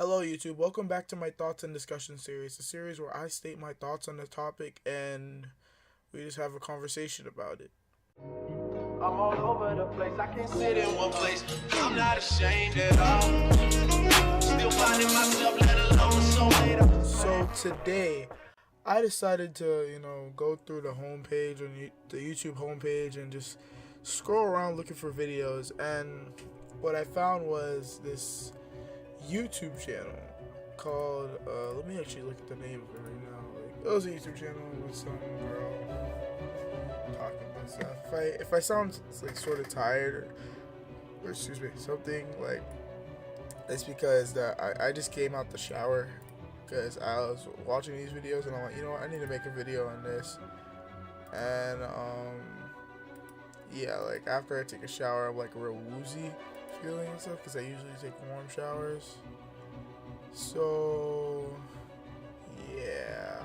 Hello, YouTube. Welcome back to my thoughts and discussion series, a series where I state my thoughts on the topic and we just have a conversation about it. I'm all over the place. I can't sit in one place. I'm not ashamed at all. Still finding myself, let alone so later. So today, I decided to, go through the homepage on the YouTube homepage and just scroll around looking for videos. And what I found was this YouTube channel called. Let me actually look at the name of it right now. It was a YouTube channel with some girl talking about stuff. If I sound like sort of tired or excuse me something like, it's because that I just came out the shower because I was watching these videos and I'm like, you know what, I need to make a video on this. And yeah, like after I take a shower, I'm like real woozy feeling and stuff because I usually take warm showers. So yeah.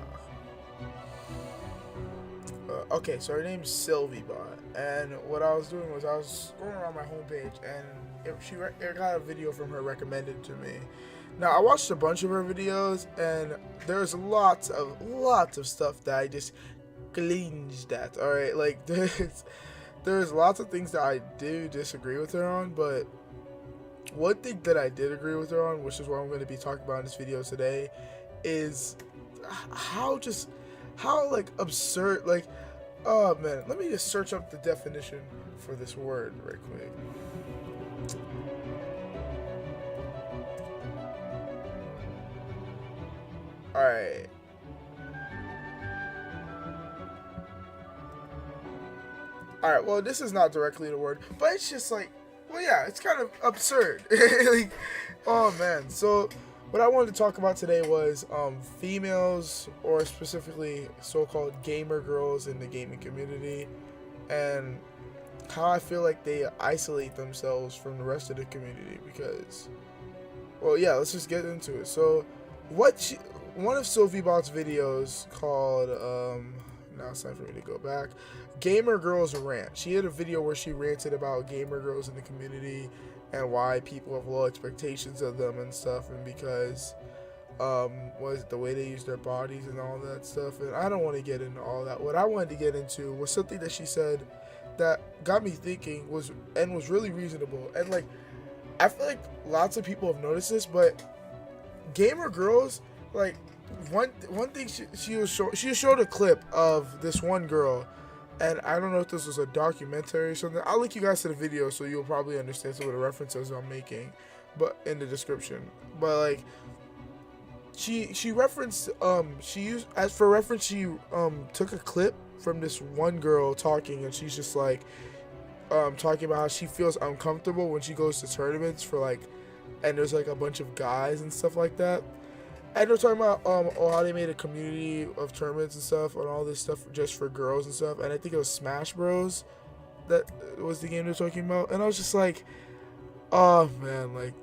Okay, so her name's SylvieBot, and what I was doing was I was going around my homepage, and it got a video from her recommended to me. Now I watched a bunch of her videos, and there's lots of stuff that I just cringed at. All right, like there's lots of things that I do disagree with her on, but one thing that I did agree with her on, which is what I'm going to be talking about in this video today, is how like absurd, like, oh man, let me just search up the definition for this word right quick. Alright. Alright, well, this is not directly the word, but it's just like, well, yeah, it's kind of absurd. Like, oh man. So what I wanted to talk about today was females, or specifically so-called gamer girls in the gaming community, and how I feel like they isolate themselves from the rest of the community. Because, well, yeah, let's just get into it. So one of SylvieBot's videos called now it's time for me to go back. Gamer Girls Rant. She had a video where she ranted about gamer girls in the community and why people have low expectations of them and stuff, and because was it the way they use their bodies and all that stuff. And I don't want to get into all that. What I wanted to get into was something that she said that got me thinking was really reasonable. And like, I feel like lots of people have noticed this, but gamer girls, like, one thing she showed a clip of this one girl, and I don't know if this was a documentary or something. I'll link you guys to the video so you'll probably understand some of the references I'm making, but in the description. But like, she referenced she used, as for reference, she took a clip from this one girl talking, and she's just like talking about how she feels uncomfortable when she goes to tournaments for like, and there's like a bunch of guys and stuff like that. And they're talking about how they made a community of tournaments and stuff and all this stuff just for girls and stuff. And I think it was Smash Bros. That was the game they're talking about. And I was just like, oh man, like,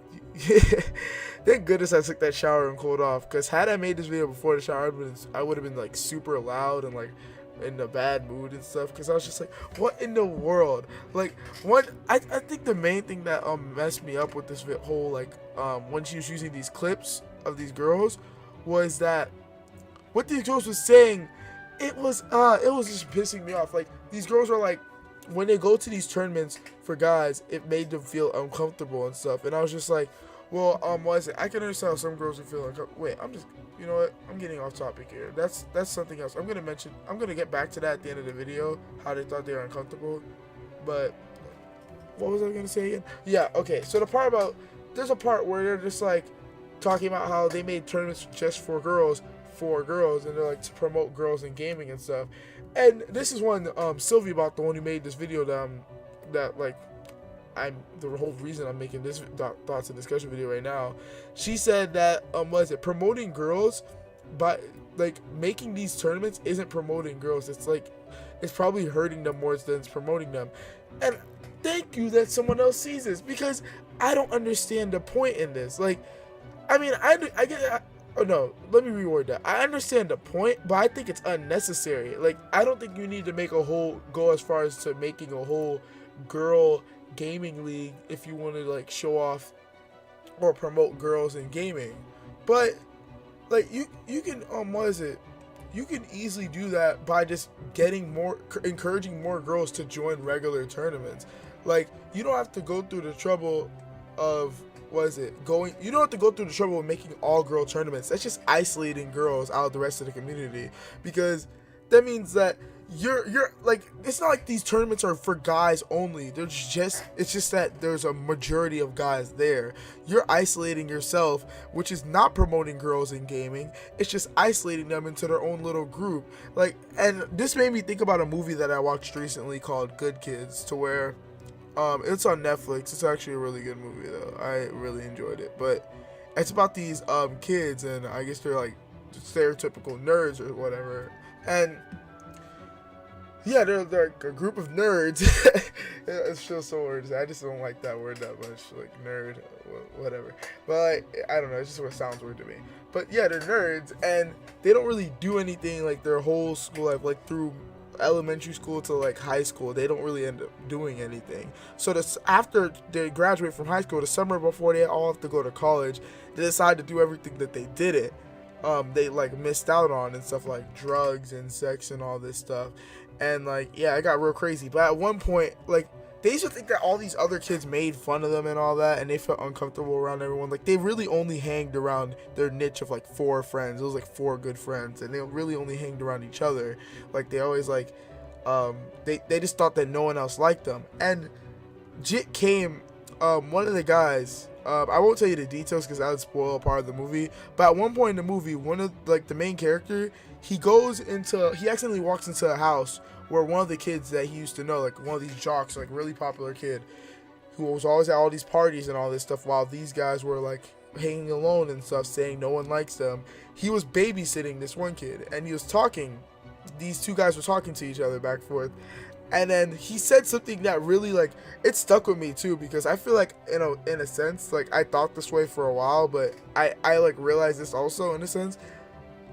thank goodness I took that shower and cooled off. Because had I made this video before the shower, I would have been like super loud and like in a bad mood and stuff. Because I was just like, what in the world? Like, I think the main thing that messed me up with this whole, like, when she was using these clips of these girls, was that what these girls was saying, it was just pissing me off. Like, these girls are like, when they go to these tournaments for guys, it made them feel uncomfortable and stuff. And I was just like, well, what is it? I can understand how some girls would feel uncomfortable. Wait, you know what? I'm getting off topic here. That's something else. I'm gonna get back to that at the end of the video, how they thought they were uncomfortable. But what was I gonna say again? Yeah, okay. So there's a part where they're just like talking about how they made tournaments just for girls, and they're like to promote girls in gaming and stuff. And this is one SylvieBot, the one who made this video, that like, I'm the whole reason I'm making this thoughts and discussion video right now. She said that promoting girls by like making these tournaments isn't promoting girls. It's like, it's probably hurting them more than it's promoting them. And thank you that someone else sees this, because I don't understand the point in this. Like, I mean, I get. Oh no, let me reword that. I understand the point, but I think it's unnecessary. Like, I don't think you need to go as far as to making a whole girl gaming league if you want to like show off or promote girls in gaming. But like you can what is it? You can easily do that by just encouraging more girls to join regular tournaments. Like, you don't have to go through the trouble of you don't have to go through the trouble of making all girl tournaments. That's just isolating girls out of the rest of the community, because that means that you're like, it's not like these tournaments are for guys only. It's just that there's a majority of guys there. You're isolating yourself, which is not promoting girls in gaming. It's just isolating them into their own little group. Like, and this made me think about a movie that I watched recently called Good Kids, to where it's on Netflix. It's actually a really good movie though. I really enjoyed it. But it's about these kids, and I guess they're like stereotypical nerds or whatever. And yeah, they're like a group of nerds. It's just so weird. I just don't like that word that much, like nerd, whatever. But like, I don't know, it's just what sounds weird to me. But yeah, they're nerds, and they don't really do anything like their whole school life, like through elementary school to like high school. They don't really end up doing anything. So after they graduate from high school, the summer before they all have to go to college, they decide to do everything that they didn't. They like missed out on, and stuff like drugs and sex and all this stuff. And like, yeah, it got real crazy. But at one point, like, they used to think that all these other kids made fun of them and all that, and they felt uncomfortable around everyone. Like, they really only hanged around their niche of like 4 friends. It was like 4 good friends, and they really only hanged around each other. Like, they always like, they just thought that no one else liked them. And Jit came, one of the guys, I won't tell you the details because that would spoil a part of the movie. But at one point in the movie, one of like the main character, he accidentally walks into a house where one of the kids that he used to know, like one of these jocks, like really popular kid, who was always at all these parties and all this stuff, while these guys were like hanging alone and stuff, saying no one likes them. He was babysitting this one kid, and he was talking. These 2 guys were talking to each other back and forth. And then he said something that really, like, it stuck with me too, because I feel like in a sense, like, I thought this way for a while, but I like realized this also in a sense.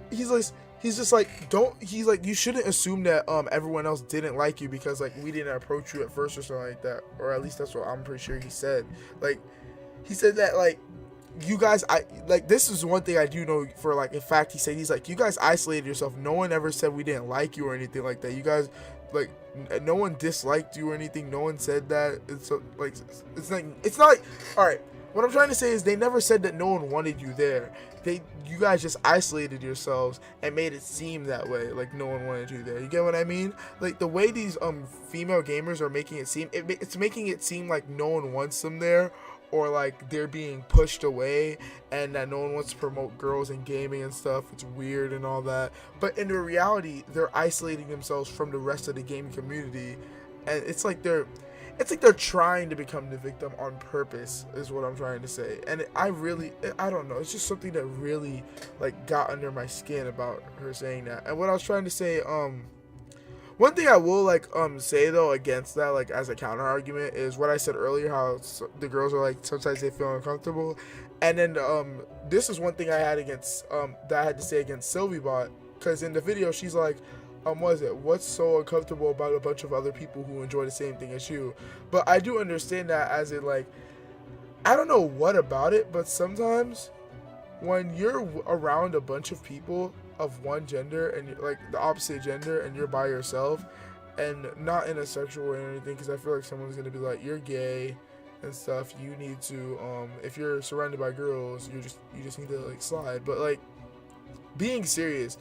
He's just like, you shouldn't assume that everyone else didn't like you because like we didn't approach you at first or something like that, or at least that's what I'm pretty sure he said. Like, he said that like, you guys, this is one thing I do know for like a fact. He's like, you guys isolated yourself. No one ever said we didn't like you or anything like that. You guys, like, no one disliked you or anything. No one said that. It's not like, all right. What I'm trying to say is they never said that no one wanted you there. You guys just isolated yourselves and made it seem that way, like no one wanted you there. You get what I mean? Like, the way these female gamers are making it seem, it's making it seem like no one wants them there, or like they're being pushed away, and that no one wants to promote girls in gaming and stuff. It's weird and all that. But in the reality, they're isolating themselves from the rest of the gaming community, and it's like they're trying to become the victim on purpose, is what I'm trying to say. And I don't know, it's just something that really like got under my skin about her saying that. And what I was trying to say, one thing I will like say though against that, like as a counter argument, is what I said earlier, how the girls are like sometimes they feel uncomfortable. And then this is one thing I had against that I had to say against SylvieBot, because in the video she's like, what's so uncomfortable about a bunch of other people who enjoy the same thing as you? But I do understand that as in like, I don't know what about it, but sometimes when you're around a bunch of people of one gender and you're like the opposite gender and you're by yourself, and not in a sexual way or anything, because I feel like someone's gonna be like, you're gay and stuff, you need to if you're surrounded by girls, you just need to like slide. But like, being serious,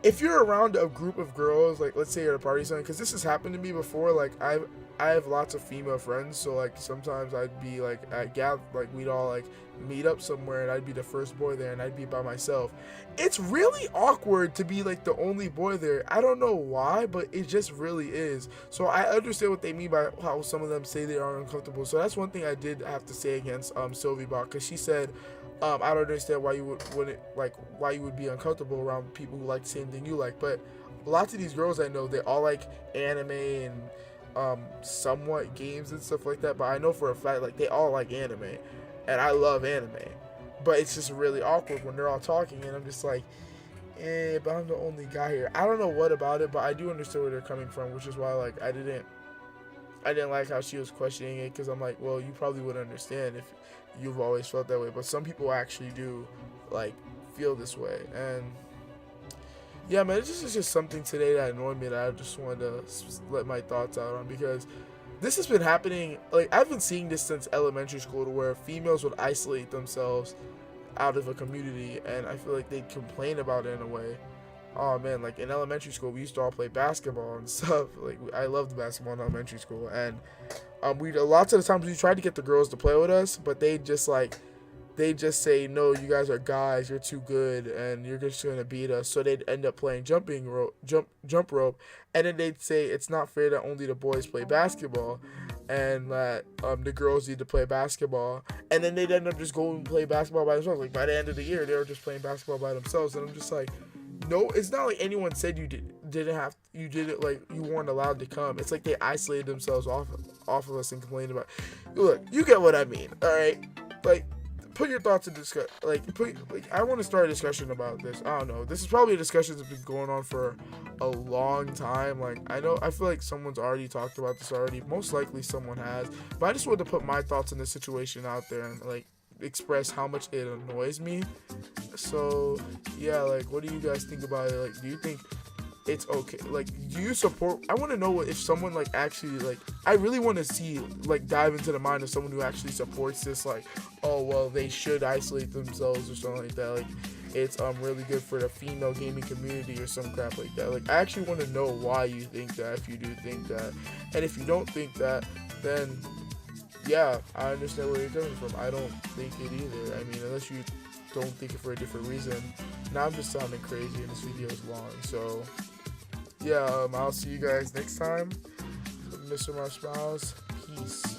if you're around a group of girls, like let's say you're at a party or something, because this has happened to me before, like I have lots of female friends, so like sometimes I'd be like at like we'd all like meet up somewhere and I'd be the first boy there and I'd be by myself. It's really awkward to be like the only boy there. I don't know why, but it just really is. So I understand what they mean by how some of them say they are uncomfortable. So that's one thing I did have to say against SylvieBot, because she said, I don't understand why you would be uncomfortable around people who like the same thing you like. But lots of these girls I know, they all like anime and somewhat games and stuff like that. But I know for a fact, like, they all like anime, and I love anime. But it's just really awkward when they're all talking, and I'm just like, but I'm the only guy here. I don't know what about it, but I do understand where they're coming from, which is why like I didn't like how she was questioning it, because I'm like, well, you probably would understand you've always felt that way, but some people actually do like feel this way. And yeah, man, it's just something today that annoyed me that I just wanted to let my thoughts out on, because this has been happening. Like, I've been seeing this since elementary school, to where females would isolate themselves out of a community, and I feel like they'd complain about it in a way. Oh man, like in elementary school, we used to all play basketball and stuff. Like, I loved basketball in elementary school, and we lots of the times we tried to get the girls to play with us, but they just say, no, you guys are guys, you're too good, and you're just gonna beat us. So they'd end up playing jump rope, and then they'd say it's not fair that only the boys play basketball, and that the girls need to play basketball. And then they'd end up just going and play basketball by themselves. Like, by the end of the year, they were just playing basketball by themselves, and I'm just like, no, it's not like anyone said you didn't like, you weren't allowed to come. It's like they isolated themselves off of us and complained about. Look, you get what I mean, all right? Like, put your thoughts in discuss. I want to start a discussion about this. I don't know. This is probably a discussion that's been going on for a long time. Like, I feel like someone's already talked about this already. Most likely someone has. But I just wanted to put my thoughts on this situation out there and like express how much it annoys me. So yeah, like, what do you guys think about it? Like, do you think it's okay? Like, do you support? I want to know if someone like actually, like, I really want to see, like, dive into the mind of someone who actually supports this. Like, oh well, they should isolate themselves or something like that. Like, it's really good for the female gaming community or some crap like that. Like, I actually want to know why you think that, if you do think that, and if you don't think that, then yeah, I understand where you're coming from. I don't think it either. I mean, unless you don't think it for a different reason. Now I'm just sounding crazy and this video is long. So yeah, I'll see you guys next time. MrMarfsmiles. Peace.